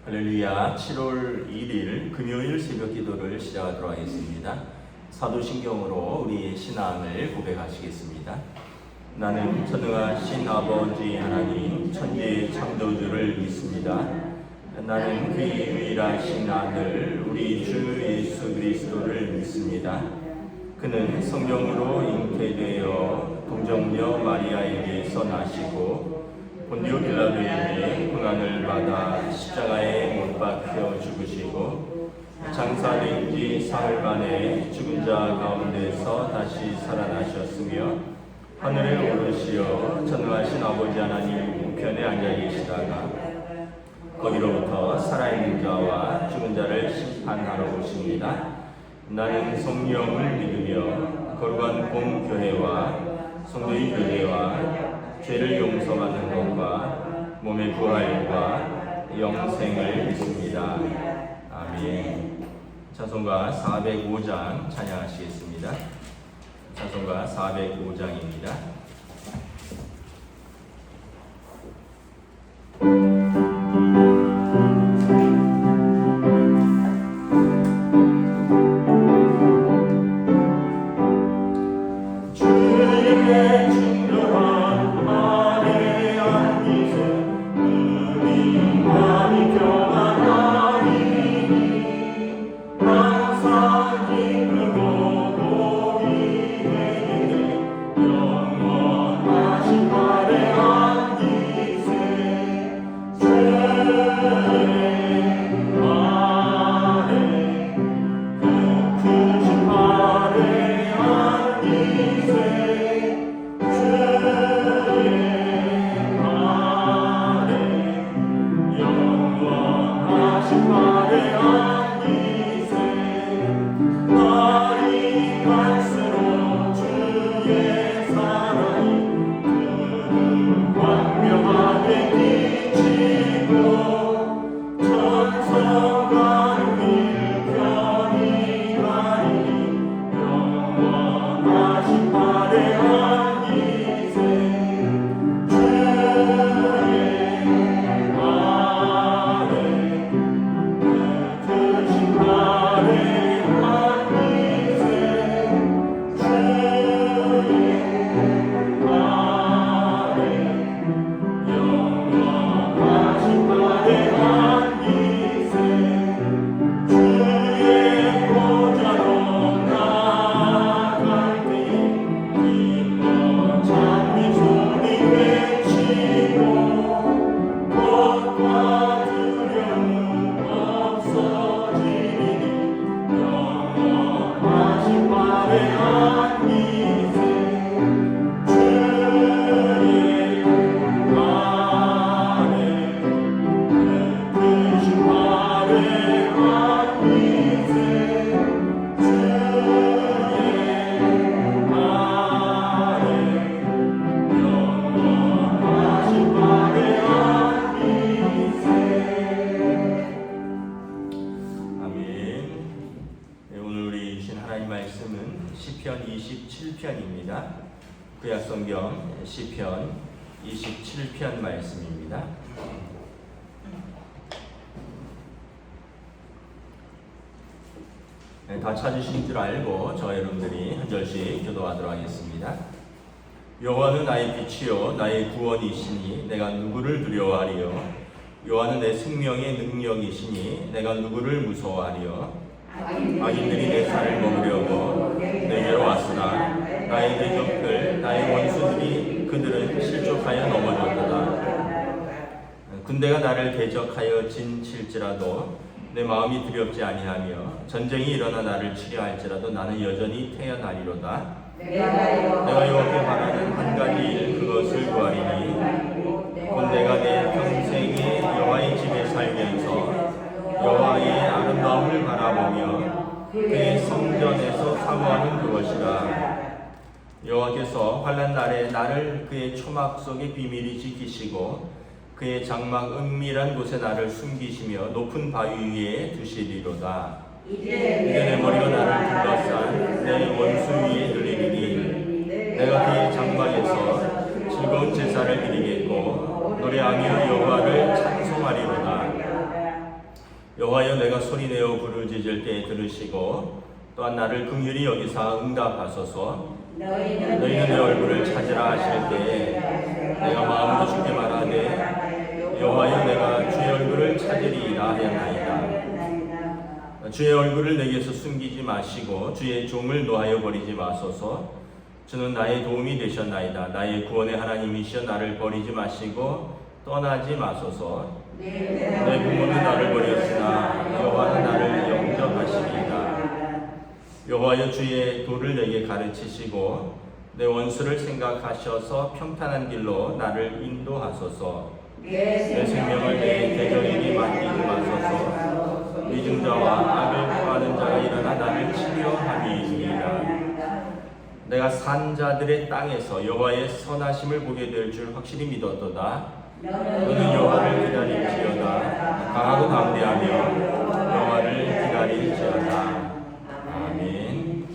할렐루야. 7월 1일 금요일 새벽 기도를 시작하도록 하겠습니다. 사도신경으로 우리의 신앙을 고백하시겠습니다. 나는 전능하신 아버지 하나님 천지의 창조주를 믿습니다. 나는 그의 유일하신 아들 우리 주 예수 그리스도를 믿습니다. 그는 성령으로 잉태되어 동정녀 마리아에게서 나시고 본디오 빌라도에게 고난을 받아 십자가에 못 박혀 죽으시고 장사된 지 사흘 만에 죽은 자 가운데서 다시 살아나셨으며 하늘에 오르시어 전능하신 아버지 하나님 우편에 앉아 계시다가 거기로부터 살아있는 자와 죽은 자를 심판하러 오십니다. 나는 성령을 믿으며 거룩한 공교회와 성도의 교제와 죄를 용서받는 것과 몸의 부활과 영생을 믿습니다. 아멘. 찬송가 405장 찬양하시겠습니다. 찬송가 405장입니다. 시편 27편입니다. 구약성경 시편 27편 말씀입니다. 다 찾으신 줄 알고 저 여러분들이 한 절씩 기도하도록 하겠습니다. 여호와는 나의 빛이요 나의 구원이시니 내가 누구를 두려워하리요. 여호와는 내 생명의 능력이시니 내가 누구를 무서워하리요. 악인들이 내 살을 먹으려고 내게로 왔으나 나의 대적들 나의 원수들이 그들은 실족하여 넘어졌도다. 군대가 나를 대적하여 진칠지라도 내 마음이 두렵지 아니하며 전쟁이 일어나 나를 치려 할지라도 나는 여전히 태어나리로다. 내가 여호와께 바라는 한 가지 일 그것을 구하리니 곧 내가 내 평생에 여호와의 집에 살면서 여호와의 아름다움을 바라보며 그의 성전에서 사모하는 그것이라. 여호와께서 환난 날에 나를 그의 초막 속에 비밀히 지키시고 그의 장막 은밀한 곳에 나를 숨기시며 높은 바위 위에 두시리로다. 이제 내 머리가 나를 둘러싼 내 원수 위에 들리리니 내가 그의 장막에서 즐거운 제사를 드리겠고 노래하며 여호와를 찬송하리로다. 여호와여 내가 소리내어 부르짖을 때 들으시고 또한 나를 긍휼히 여기사 응답하소서. 너희는 내 얼굴을 찾으라 하실 때에 내가 마음으로 주께 말하되 여호와여 내가 주의 얼굴을 찾으리이다 하였나이다. 주의 얼굴을 내게서 숨기지 마시고 주의 종을 노하여 버리지 마소서. 주는 나의 도움이 되셨나이다. 나의 구원의 하나님이시여 나를 버리지 마시고 떠나지 마소서. 내 부모는 나를 버렸으나 여호와는 나를 영접하시리이다. 여호와여 주의 도를 내게 가르치시고 내 원수를 생각하셔서 평탄한 길로 나를 인도하소서. 내 생명을 내 대적에게 맡기지 마소서. 위증자와 악을 구하는 자가 일어나 나를 치료함이니이다. 내가 산 자들의 땅에서 여호와의 선하심을 보게 될 줄 확실히 믿었도다. 너는 여호와를 기다릴지어다. 강하고 담대하며 여호와를 기다릴지어다. 아멘.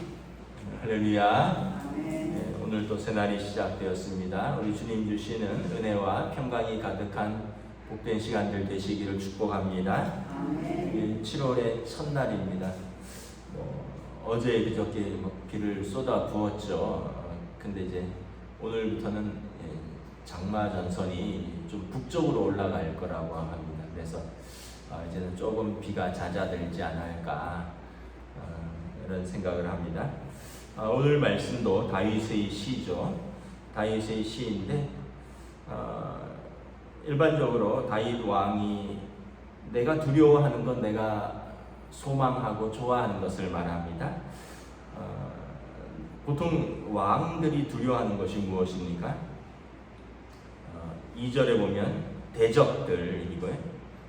할렐루야. 네, 오늘 또 새날이 시작되었습니다. 우리 주님 주시는 은혜와 평강이 가득한 복된 시간들 되시기를 축복합니다. 7월의 첫날입니다. 어제 그저께 비를 쏟아 부었죠. 근데 이제 오늘부터는 장마 전선이 좀 북쪽으로 올라갈 거라고 합니다. 그래서 이제는 조금 비가 잦아들지 않을까 이런 생각을 합니다. 오늘 말씀도 다윗의 시죠. 다윗의 시인데 일반적으로 다윗 왕이 내가 두려워하는 건 내가 소망하고 좋아하는 것을 말합니다. 보통 왕들이 두려워하는 것이 무엇입니까? 2절에 보면 대적들이고요.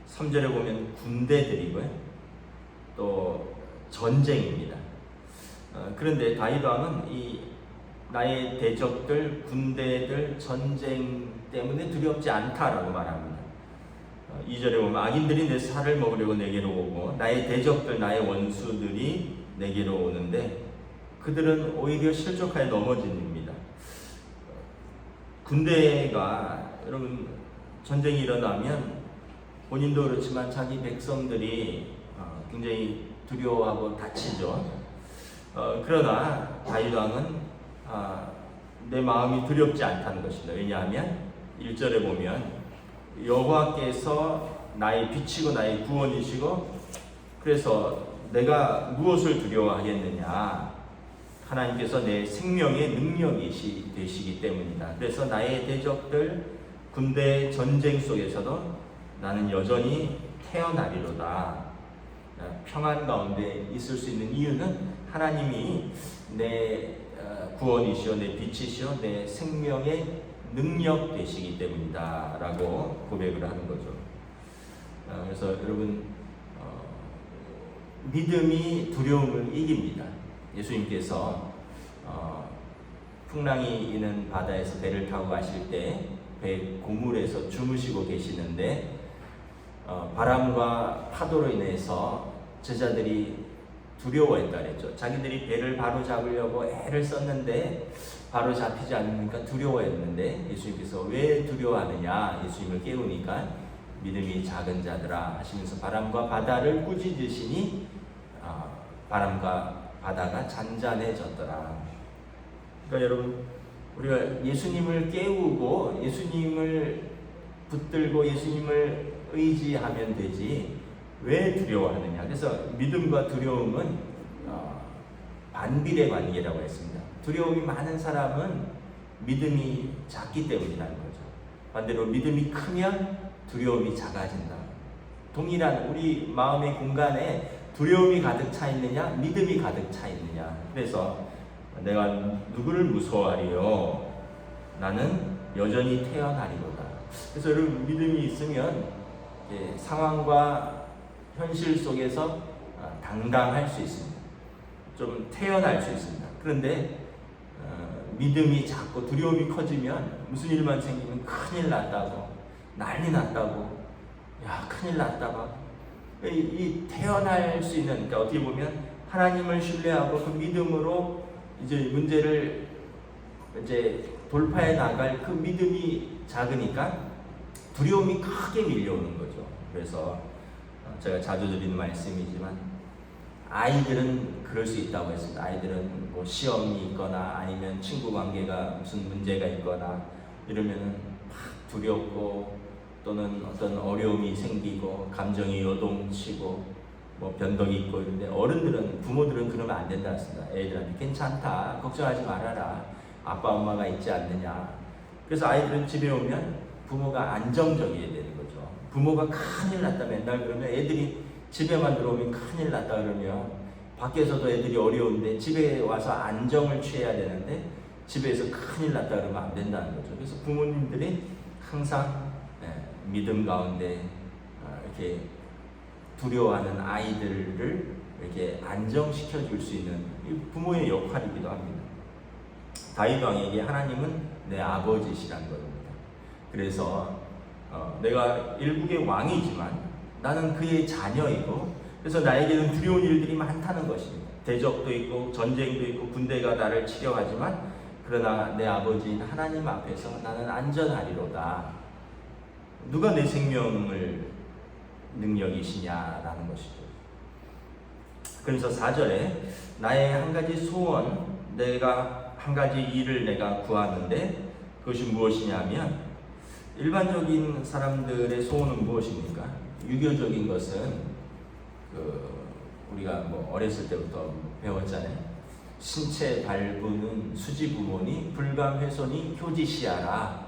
3절에 보면 군대들이고요. 또 전쟁입니다. 그런데 다윗 왕은 이 나의 대적들, 군대들, 전쟁 때문에 두렵지 않다라고 말합니다. 2절에 보면 악인들이 내 살을 먹으려고 내게로 오고 나의 대적들, 나의 원수들이 내게로 오는데 그들은 오히려 실족하여 넘어집니다. 군대가 여러분 전쟁이 일어나면 본인도 그렇지만 자기 백성들이 굉장히 두려워하고 다치죠. 그러나 다윗 왕은 내 마음이 두렵지 않다는 것입니다. 왜냐하면 1절에 보면 여호와께서 나의 빛이고 나의 구원이시고 그래서 내가 무엇을 두려워하겠느냐. 하나님께서 내 생명의 능력이 되시기 때문이다. 그래서 나의 대적들, 군대 전쟁 속에서도 나는 여전히 태어나리로다. 평안 가운데 있을 수 있는 이유는 하나님이 내 구원이시오, 내 빛이시오, 내 생명의 능력 되시기 때문이다 라고 고백을 하는 거죠. 그래서 여러분 믿음이 두려움을 이깁니다. 예수님께서 풍랑이 있는 바다에서 배를 타고 가실 때 배 고물에서 주무시고 계시는데 바람과 파도로 인해서 제자들이 두려워했다 그랬죠. 자기들이 배를 바로 잡으려고 애를 썼는데 바로 잡히지 않으니까 두려워했는데 예수님께서 왜 두려워하느냐 예수님을 깨우니까 믿음이 작은 자들아 하시면서 바람과 바다를 꾸짖으시니 바람과 바다가 잔잔해졌더라. 그러니까 여러분 우리가 예수님을 깨우고 예수님을 붙들고 예수님을 의지하면 되지 왜 두려워하느냐. 그래서 믿음과 두려움은 반비례 관계라고 했습니다. 두려움이 많은 사람은 믿음이 작기 때문이라는 거죠. 반대로 믿음이 크면 두려움이 작아진다. 동일한 우리 마음의 공간에 두려움이 가득 차 있느냐 믿음이 가득 차 있느냐. 그래서 내가 누구를 무서워하리요 나는 여전히 태어나리로다. 그래서 여러분 믿음이 있으면 상황과 현실 속에서 당당할 수 있습니다. 좀 태어날 수 있습니다. 그런데 믿음이 작고 두려움이 커지면 무슨 일만 생기면 큰일 났다고 난리 났다고 야 큰일 났다고 이 태어날 수 있는 그러니까 어떻게 보면 하나님을 신뢰하고 그 믿음으로 이제 문제를 이제 돌파해 나갈 그 믿음이 작으니까 두려움이 크게 밀려오는 거죠. 그래서 제가 자주 드리는 말씀이지만 아이들은 그럴 수 있다고 했습니다. 아이들은 뭐 시험이 있거나 아니면 친구 관계가 무슨 문제가 있거나 이러면은 막 두렵고 또는 어떤 어려움이 생기고 감정이 요동치고 뭐 변덕이 있고 이런데 어른들은 부모들은 그러면 안 된다 했습니다. 애들한테 괜찮다 걱정하지 말아라 아빠 엄마가 있지 않느냐. 그래서 아이들은 집에 오면 부모가 안정적이어야 되는 거죠. 부모가 큰일 났다 맨날 그러면 애들이 집에만 들어오면 큰일 났다 그러면 밖에서도 애들이 어려운데 집에 와서 안정을 취해야 되는데 집에서 큰일 났다 그러면 안 된다는 거죠. 그래서 부모님들이 항상 믿음 가운데 이렇게 두려워하는 아이들을 이렇게 안정시켜 줄 수 있는 부모의 역할이기도 합니다. 다윗 왕에게 하나님은 내 아버지시라는 겁니다. 그래서 내가 일국의 왕이지만 나는 그의 자녀이고 그래서 나에게는 두려운 일들이 많다는 것입니다. 대적도 있고 전쟁도 있고 군대가 나를 치려하지만 그러나 내 아버지인 하나님 앞에서 나는 안전하리로다. 누가 내 생명을 능력이시냐라는 것이죠. 그래서 4절에 나의 한 가지 소원, 내가 한 가지 일을 내가 구하는데 그것이 무엇이냐면 일반적인 사람들의 소원은 무엇입니까? 유교적인 것은 우리가 뭐 어렸을 때부터 배웠잖아요. 신체 발부는 수지부모니 불감훼손이 효지시하라.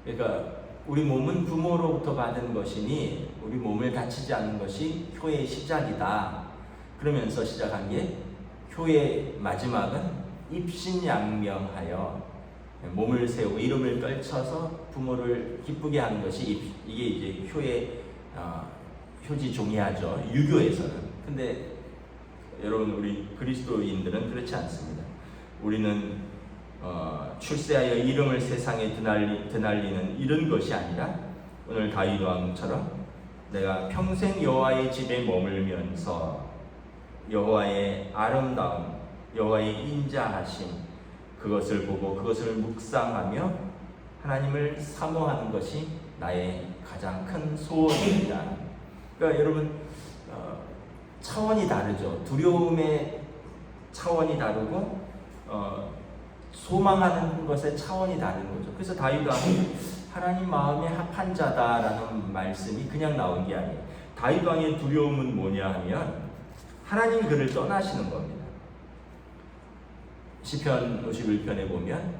그러니까 우리 몸은 부모로부터 받은 것이니 우리 몸을 다치지 않는 것이 효의 시작이다. 그러면서 시작한 게 효의 마지막은 입신양명하여 몸을 세우고 이름을 떨쳐서 부모를 기쁘게 하는 것이 이게 이제 효의 효지 종이하죠. 유교에서는. 근데 여러분 우리 그리스도인들은 그렇지 않습니다. 우리는 출세하여 이름을 세상에 드날리는 이런 것이 아니라 오늘 다윗 왕처럼 내가 평생 여호와의 집에 머물면서 여호와의 아름다움, 여호와의 인자하심 그것을 보고 그것을 묵상하며 하나님을 사모하는 것이 나의 가장 큰 소원입니다. 그러니까 여러분 차원이 다르죠. 두려움의 차원이 다르고 소망하는 것의 차원이 다른 거죠. 그래서 다윗 왕이 하나님 마음에 합한 자다라는 말씀이 그냥 나온 게 아니에요. 다윗 왕의 두려움은 뭐냐 하면 하나님 그를 떠나시는 겁니다. 시편 51편에 보면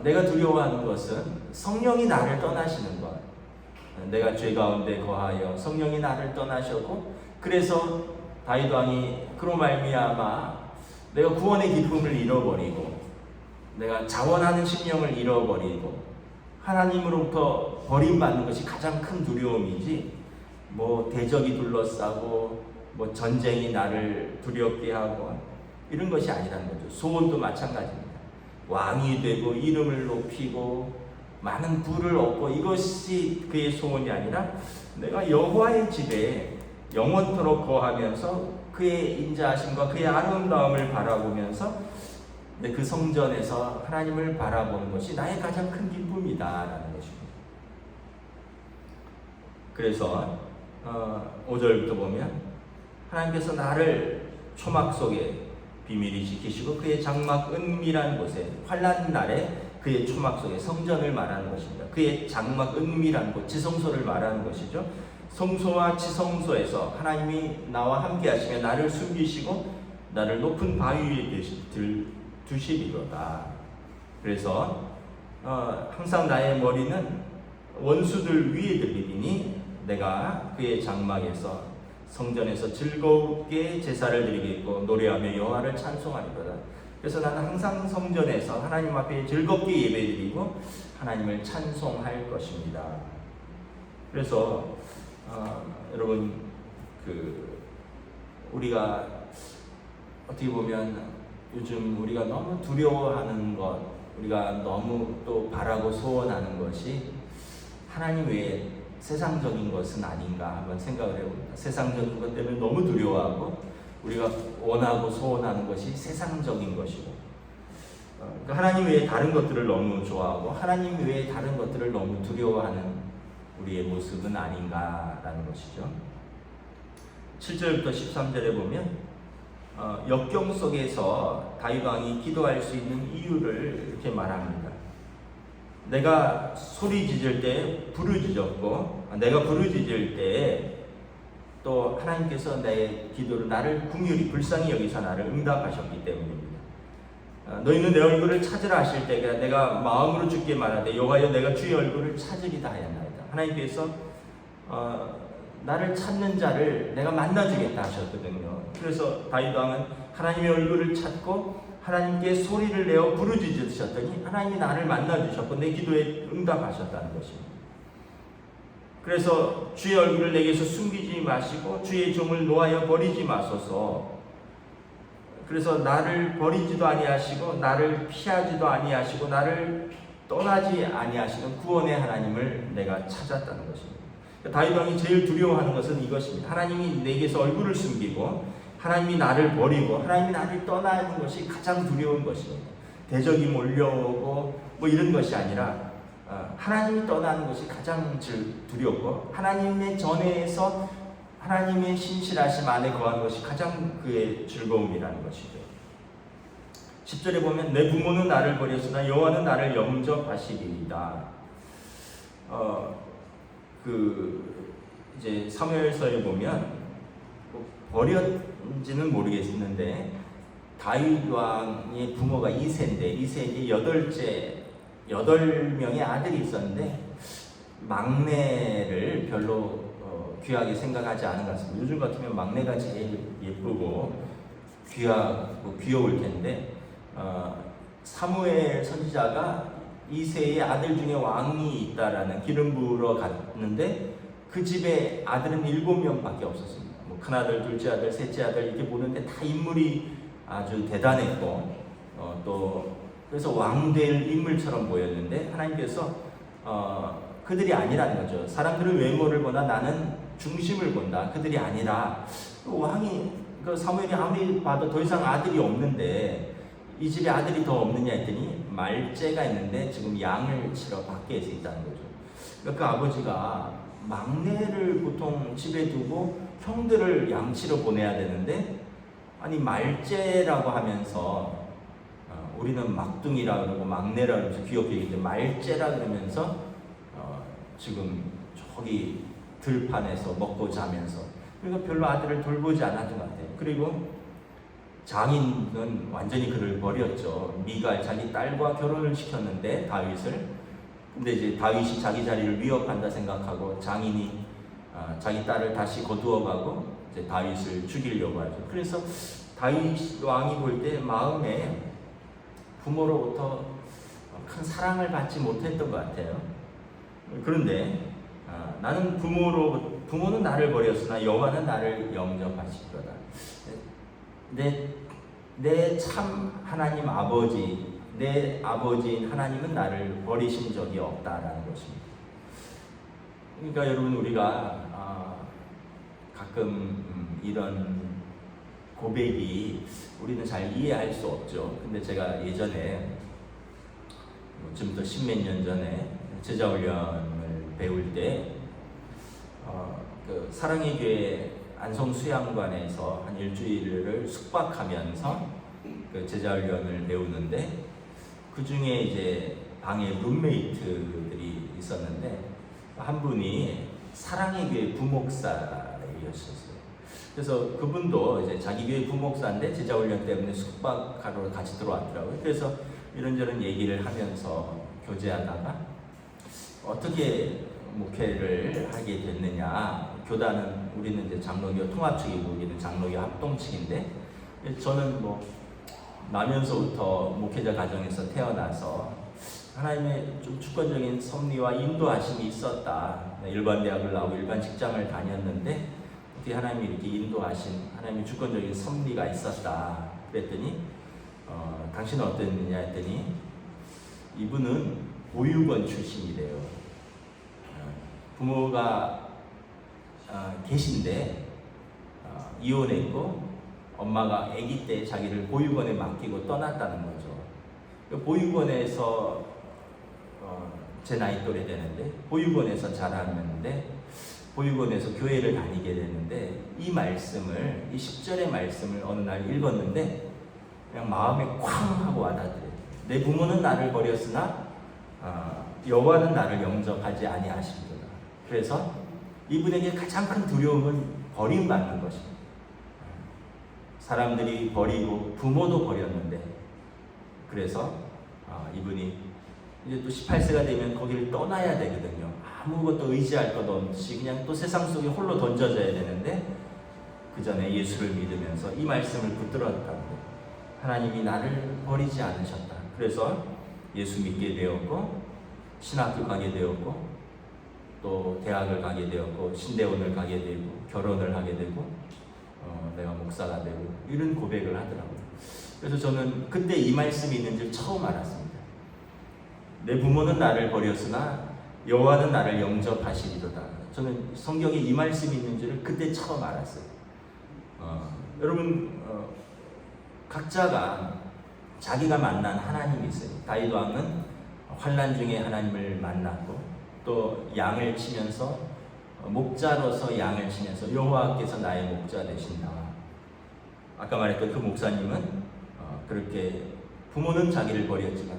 내가 두려워하는 것은 성령이 나를 떠나시는 것. 내가 죄 가운데 거하여 성령이 나를 떠나셨고 그래서 다윗 왕이 그로 말미암아 내가 구원의 기쁨을 잃어버리고 내가 자원하는 심령을 잃어버리고 하나님으로부터 버림받는 것이 가장 큰 두려움이지 뭐 대적이 둘러싸고 뭐 전쟁이 나를 두렵게 하고 이런 것이 아니라는 거죠. 소원도 마찬가지입니다. 왕이 되고 이름을 높이고 많은 부를 얻고 이것이 그의 소원이 아니라 내가 여호와의 집에 영원토록 거하면서 그의 인자하심과 그의 아름다움을 바라보면서 그 성전에서 하나님을 바라보는 것이 나의 가장 큰 기쁨이다라는 것입니다. 그래서 5절부터 보면 하나님께서 나를 초막 속에 비밀히 지키시고 그의 장막 은밀한 곳에 환난 날에 그의 초막 속에 성전을 말하는 것입니다. 그의 장막 은밀한 곳, 지성소를 말하는 것이죠. 성소와 지성소에서 하나님이 나와 함께 하시며 나를 숨기시고 나를 높은 바위 위에 두시리로다. 그래서 항상 나의 머리는 원수들 위에 들리리니 내가 그의 장막에서 성전에서 즐겁게 제사를 드리겠고 노래하며 여호와를 찬송하리로다. 그래서 나는 항상 성전에서 하나님 앞에 즐겁게 예배드리고 하나님을 찬송할 것입니다. 그래서 여러분 우리가 어떻게 보면 요즘 우리가 너무 두려워하는 것, 우리가 너무 또 바라고 소원하는 것이 하나님 외에 세상적인 것은 아닌가 한번 생각을 해봅니다. 세상적인 것 때문에 너무 두려워하고 우리가 원하고 소원하는 것이 세상적인 것이고 하나님 외에 다른 것들을 너무 좋아하고 하나님 외에 다른 것들을 너무 두려워하는 우리의 모습은 아닌가라는 것이죠. 7절부터 13절에 보면 역경 속에서 다윗 왕이 기도할 수 있는 이유를 이렇게 말합니다. 내가 소리 지질 때 부르짖었고, 내가 부르짖을 때 또 하나님께서 내 기도를 나를 긍휼히 불쌍히 여기서 나를 응답하셨기 때문입니다. 너희는 내 얼굴을 찾으라 하실 때 내가 마음으로 주께 말하되 여호와여 내가 주의 얼굴을 찾으리다 하였나이다. 하나님께서 나를 찾는 자를 내가 만나주겠다 하셨거든요. 그래서 다윗 왕은 하나님의 얼굴을 찾고 하나님께 소리를 내어 부르짖으셨더니 하나님이 나를 만나주셨고 내 기도에 응답하셨다는 것입니다. 그래서 주의 얼굴을 내게서 숨기지 마시고 주의 종을 노하여 버리지 마소서. 그래서 나를 버리지도 아니하시고 나를 피하지도 아니하시고 나를 떠나지 아니하시는 구원의 하나님을 내가 찾았다는 것입니다. 다윗 왕이 제일 두려워하는 것은 이것입니다. 하나님이 내게서 얼굴을 숨기고 하나님이 나를 버리고 하나님이 나를 떠나는 것이 가장 두려운 것입니다. 대적이 몰려오고 뭐 이런 것이 아니라 하나님이 떠나는 것이 가장 두렵고 하나님의 전에서 하나님의 신실하심 안에 거하는 것이 가장 그의 즐거움이라는 것이죠. 10절에 보면 내 부모는 나를 버렸으나 여호와는 나를 영접하시리이다. 이제 사무엘서에 보면 버렸는지는 모르겠는데 다윗 왕의 부모가 이새인데 이제 8명의 아들이 있었는데 막내를 별로 귀하게 생각하지 않은 것 같습니다. 요즘 같으면 막내가 제일 예쁘고 귀여울 텐데 사무엘 선지자가 이새의 아들 중에 왕이 있다라는 기름 부으러 갔는데 그 집에 아들은 7명밖에 없었습니다. 뭐 큰아들, 둘째아들, 셋째아들 이렇게 보는데 다 인물이 아주 대단했고 또 그래서 왕될 인물처럼 보였는데 하나님께서 그들이 아니라는 거죠. 사람들은 외모를 보나 나는 중심을 본다. 그들이 아니라 왕이 사무엘이 아무리 봐도 더 이상 아들이 없는데 이 집에 아들이 더 없느냐 했더니 말째가 있는데 지금 양을 치러 밖에서 있다는 거죠. 그러니까 그 아버지가 막내를 보통 집에 두고 형들을 양치러 보내야 되는데 아니 말째라고 하면서 우리는 막둥이라 그러고 막내라 그러면서 귀엽게 얘기했는데 말째라 그러면서 지금 저기 들판에서 먹고 자면서 그러니까 별로 아들을 돌보지 않았던 것 같아요. 그리고 장인은 완전히 그를 버렸죠. 미갈 자기 딸과 결혼을 시켰는데 다윗을 근데 이제 다윗이 자기 자리를 위협한다 생각하고 장인이 자기 딸을 다시 거두어가고 이제 다윗을 죽이려고 하죠. 그래서 다윗 왕이 볼 때 마음에 부모로부터 큰 사랑을 받지 못했던 것 같아요. 그런데 나는 부모는 나를 버렸으나 여호와는 나를 영접하시리로다. 내 참 하나님 아버지, 내 아버지인 하나님은 나를 버리신 적이 없다라는 것입니다. 그러니까 여러분 우리가 가끔 이런 고백이 우리는 잘 이해할 수 없죠. 근데 제가 예전에 지금부터 10몇 년 전에 제자훈련을 배울 때 그 사랑의 교회 안성 수양관에서 한 일주일을 숙박하면서 그 제자훈련을 배우는데 그 중에 이제 방에 룸메이트들이 있었는데 한 분이 사랑의 교회 부목사였었어요. 그래서 그분도 이제 자기 교회 부목사인데 제자훈련 때문에 숙박하러 같이 들어왔더라고요. 그래서 이런저런 얘기를 하면서 교제하다가 어떻게 목회를 하게 됐느냐. 교단은 우리는 이제 장로교 통합측이고 우리는 장로교 합동측인데 저는 뭐 나면서부터 목회자 가정에서 태어나서 하나님의 좀 주권적인 섭리와 인도하심이 있었다. 일반 대학을 나오고 일반 직장을 다녔는데 어떻게 하나님이 이렇게 인도하신 하나님의 주권적인 섭리가 있었다. 그랬더니 당신은 어땠느냐 했더니 이분은 보육원 출신이래요. 부모가 계신데 이혼했고 엄마가 아기 때 자기를 보육원에 맡기고 떠났다는 거죠. 보육원에서 제 나이 또래 되는데 보육원에서 자랐는데 보육원에서 교회를 다니게 되는데 이 말씀을, 이 10절의 말씀을 어느 날 읽었는데 그냥 마음에 쾅 하고 와닿더래요. 내 부모는 나를 버렸으나 여호와는 나를 영접하지 아니하시리로다. 그래서 이분에게 가장 큰 두려움은 버림받는 것입니다. 사람들이 버리고 부모도 버렸는데, 그래서 이분이 이제 또 18세가 되면 거기를 떠나야 되거든요. 아무것도 의지할 것 없이 그냥 또 세상 속에 홀로 던져져야 되는데, 그 전에 예수를 믿으면서 이 말씀을 붙들었다고. 하나님이 나를 버리지 않으셨다. 그래서 예수 믿게 되었고, 신학교 가게 되었고, 또 대학을 가게 되었고, 신대원을 가게 되고, 결혼을 하게 되고, 내가 목사가 되고, 이런 고백을 하더라고요. 그래서 저는 그때 이 말씀이 있는 줄 처음 알았습니다. 내 부모는 나를 버렸으나 여호와는 나를 영접하시리로다. 저는 성경에 이 말씀이 있는 줄을 그때 처음 알았어요. 여러분, 각자가 자기가 만난 하나님이 있어요. 다윗 왕은 환난 중에 하나님을 만났고, 또 양을 치면서 목자로서 양을 치면서 여호와께서 나의 목자 되신다. 아까 말했던 그 목사님은 그렇게 부모는 자기를 버렸지만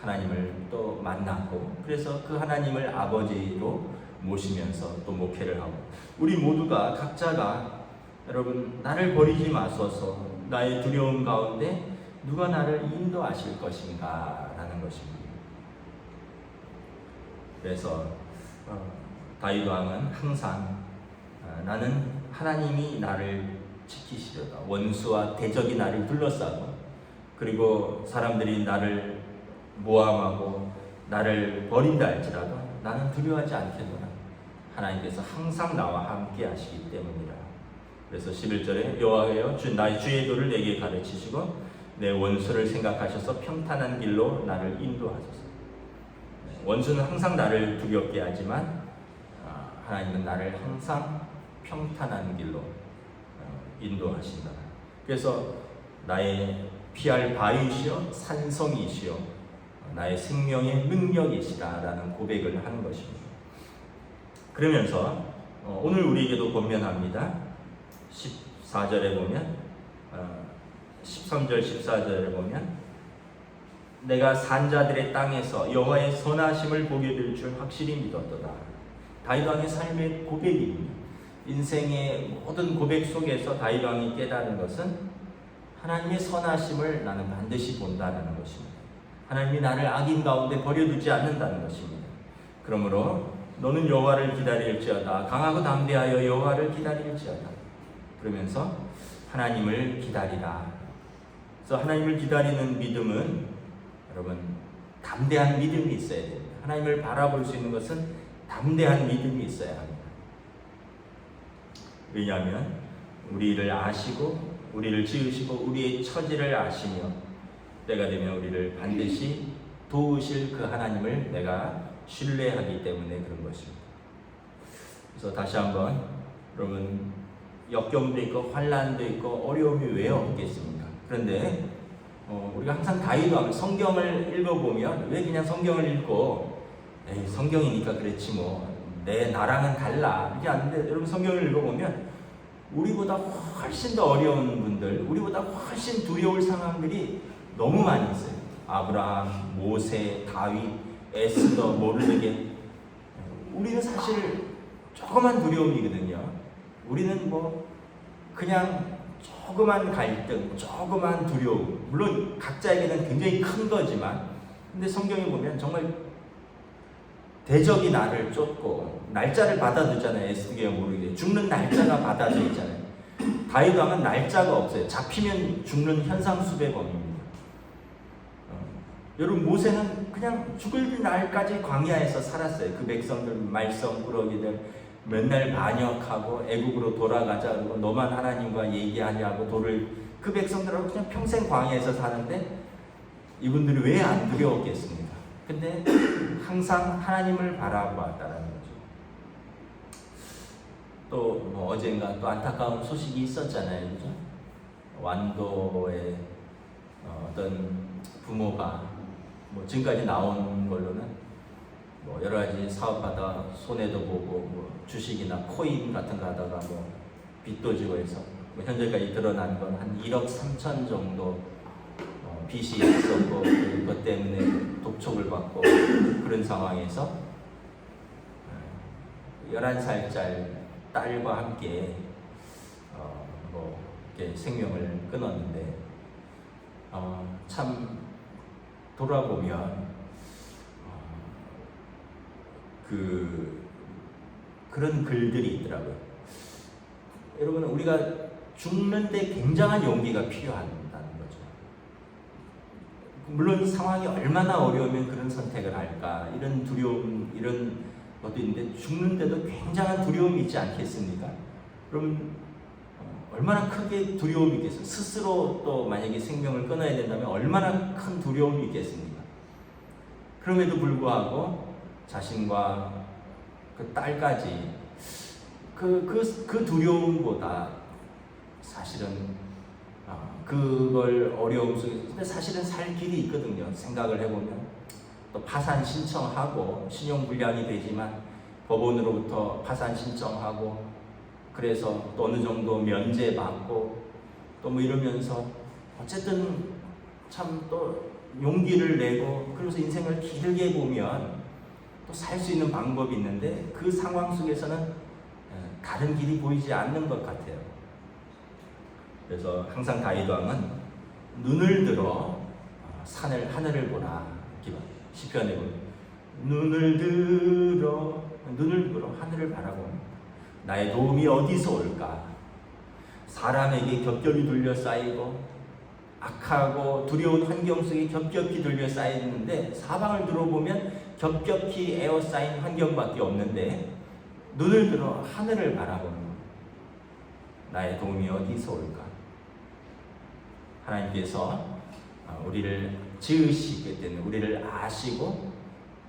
하나님을 또 만났고, 그래서 그 하나님을 아버지로 모시면서 또 목회를 하고, 우리 모두가 각자가 여러분 나를 버리지 마소서, 나의 두려움 가운데 누가 나를 인도하실 것인가 라는 것입니다. 그래서 다윗 왕은 항상 나는 하나님이 나를 지키시려다. 원수와 대적이 나를 둘러싸고, 그리고 사람들이 나를 모함하고 나를 버린다 할지라도 나는 두려워하지 않겠노라. 하나님께서 항상 나와 함께 하시기 때문이라. 그래서 11절에 여호와여 나의 주의 도를 내게 가르치시고 내 원수를 생각하셔서 평탄한 길로 나를 인도하소서. 원수는 항상 나를 두렵게 하지만 하나님은 나를 항상 평탄한 길로 인도하신다. 그래서 나의 피할 바위시여 산성이시여 나의 생명의 능력이시라라는 고백을 하는 것입니다. 그러면서 오늘 우리에게도 권면합니다. 14절에 보면 13절 14절에 보면 내가 산자들의 땅에서 여호와의 선하심을 보게 될 줄 확실히 믿었도다. 다윗 왕의 삶의 고백입니다. 인생의 모든 고백 속에서 다윗 왕이 깨달은 것은 하나님의 선하심을 나는 반드시 본다는 것입니다. 하나님이 나를 악인 가운데 버려두지 않는다는 것입니다. 그러므로 너는 여호와를 기다릴지어다. 강하고 담대하여 여호와를 기다릴지어다. 그러면서 하나님을 기다리라. 그래서 하나님을 기다리는 믿음은 여러분 담대한 믿음이 있어야 됩니다. 하나님을 바라볼 수 있는 것은 담대한 믿음이 있어야 합니다. 왜냐하면 우리를 아시고 우리를 지으시고 우리의 처지를 아시며 때가 되면 우리를 반드시 도우실 그 하나님을 내가 신뢰하기 때문에 그런 것입니다. 그래서 다시 한번 여러분 역경도 있고 환난도 있고 어려움이 왜 없겠습니까? 그런데 우리가 항상 다윗 왕 성경을 읽어보면 왜 그냥 성경을 읽고 에이 성경이니까 그렇지 뭐 내 나랑은 달라 이렇게 하는데, 여러분 성경을 읽어보면 우리보다 훨씬 더 어려운 분들, 우리보다 훨씬 두려울 상황들이 너무 많이 있어요. 아브라함, 모세, 다윗, 에스더, 모르드게. 우리는 사실 조그만 두려움이거든요. 우리는 뭐 그냥 조그만 갈등, 조그만 두려움, 물론 각자에게는 굉장히 큰 거지만, 근데 성경에 보면 정말 대적이 나를 쫓고 날짜를 받아두잖아요. 에스겔 모르게 죽는 날짜가 받아져 있잖아요. 다윗 왕은 날짜가 없어요. 잡히면 죽는 현상수배범입니다. 여러분 모세는 그냥 죽을 날까지 광야에서 살았어요. 그 백성들 말썽꾸러기들 맨날 반역하고 애국으로 돌아가자 그러고 너만 하나님과 얘기하냐고 돌을, 그 백성들하고 그냥 평생 광야에서 사는데 이분들이 왜 안 두려웠겠습니까? 근데 항상 하나님을 바라보았다는 거죠. 또 뭐 어젠가 또 안타까운 소식이 있었잖아요, 그죠? 완도의 어떤 부모가 뭐 지금까지 나온 걸로는 뭐 여러 가지 사업하다 손해도 보고 뭐 주식이나 코인 같은 거 하다가 뭐 빚도 지고 해서 현재까지 드러난 건 한 1억 3천 정도 빚이 있었고 그것 때문에 독촉을 받고 그런 상황에서 11살짜리 딸과 함께 이렇게 생명을 끊었는데 참 돌아보면 그런 글들이 있더라고요. 여러분, 우리가 죽는데 굉장한 용기가 필요하다는 거죠. 물론 상황이 얼마나 어려우면 그런 선택을 할까, 이런 두려움, 이런 것도 있는데 죽는데도 굉장한 두려움이 있지 않겠습니까? 그럼 얼마나 크게 두려움이 있겠어요? 스스로 또 만약에 생명을 끊어야 된다면 얼마나 큰 두려움이 있겠습니까? 그럼에도 불구하고 자신과 그 딸까지 그 두려움보다 사실은 그걸 어려움 속에, 근데 사실은 살 길이 있거든요. 생각을 해보면 또 파산 신청하고 신용불량이 되지만 법원으로부터 파산 신청하고 그래서 또 어느 정도 면제받고 또 뭐 이러면서 어쨌든 참 또 용기를 내고 그래서 인생을 길게 보면 또 살 수 있는 방법이 있는데 그 상황 속에서는 다른 길이 보이지 않는 것 같아요. 그래서 항상 다윗 왕은 눈을 들어 하늘을 보라. 시편에 보면 눈을 들어 하늘을 바라봅니다. 나의 도움이 어디서 올까? 사람에게 겹겹이 둘러싸이고 악하고 두려운 환경 속에 겹겹이 둘러싸이는데 사방을 들어보면 겹겹이 에워싸인 환경밖에 없는데 눈을 들어 하늘을 바라봅니다. 나의 도움이 어디서 올까? 하나님께서 우리를 지으시기 때문에 우리를 아시고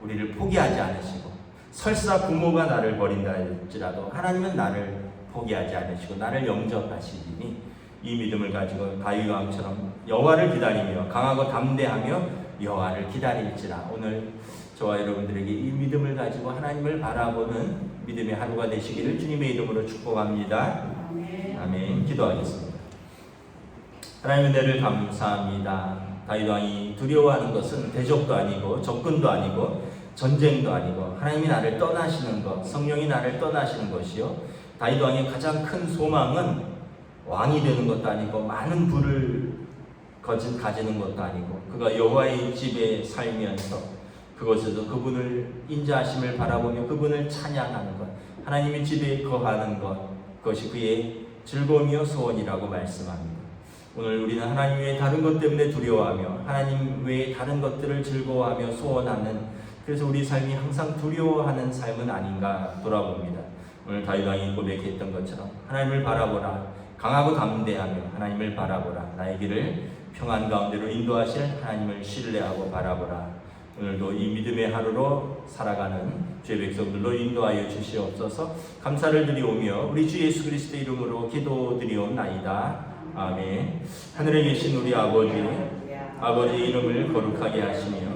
우리를 포기하지 않으시고 설사 부모가 나를 버린다 할지라도 하나님은 나를 포기하지 않으시고 나를 영접하시니 이 믿음을 가지고 다윗 왕처럼 여호와를 기다리며 강하고 담대하며 여호와를 기다릴지라. 오늘 저와 여러분들에게 이 믿음을 가지고 하나님을 바라보는 믿음의 하루가 되시기를 주님의 이름으로 축복합니다. 아멘. 기도하겠습니다. 하나님의 은혜를 감사합니다. 다윗 왕이 두려워하는 것은 대적도 아니고 접근도 아니고 전쟁도 아니고 하나님이 나를 떠나시는 것, 성령이 나를 떠나시는 것이요, 다윗 왕의 가장 큰 소망은 왕이 되는 것도 아니고 많은 부를 가지는 것도 아니고 그가 여호와의 집에 살면서 그곳에서 그분을 인자하심을 바라보며 그분을 찬양하는 것, 하나님의 집에 거하는 것, 그것이 그의 즐거움이요 소원이라고 말씀합니다. 오늘 우리는 하나님 외에 다른 것 때문에 두려워하며 하나님 외에 다른 것들을 즐거워하며 소원하는, 그래서 우리 삶이 항상 두려워하는 삶은 아닌가 돌아봅니다. 오늘 다윗 왕이 고백했던 것처럼 하나님을 바라보라, 강하고 담대하며 하나님을 바라보라, 나의 길을 평안 가운데로 인도하실 하나님을 신뢰하고 바라보라. 오늘도 이 믿음의 하루로 살아가는 주의 백성들로 인도하여 주시옵소서. 감사를 드리오며 우리 주 예수 그리스도 이름으로 기도드리옵나이다. 아멘. 하늘에 계신 우리 아버지의 이름을 거룩하게 하시며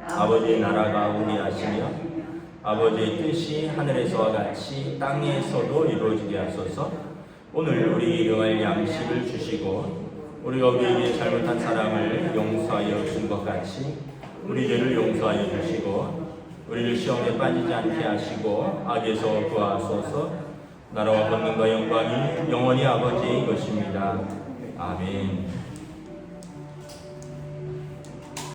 아버지의 나라가 오게 하시며 아버지의 뜻이 하늘에서와 같이 땅에서도 이루어지게 하소서. 오늘 우리 일용할 양식을 주시고 우리가 우리에게 잘못한 사람을 용서하여 준 것 같이 우리 죄를 용서하여 주시고 우리를 시험에 빠지지 않게 하시고 악에서 구하소서. 나라와 권능과 영광이 영원히 아버지의 것입니다. 아멘.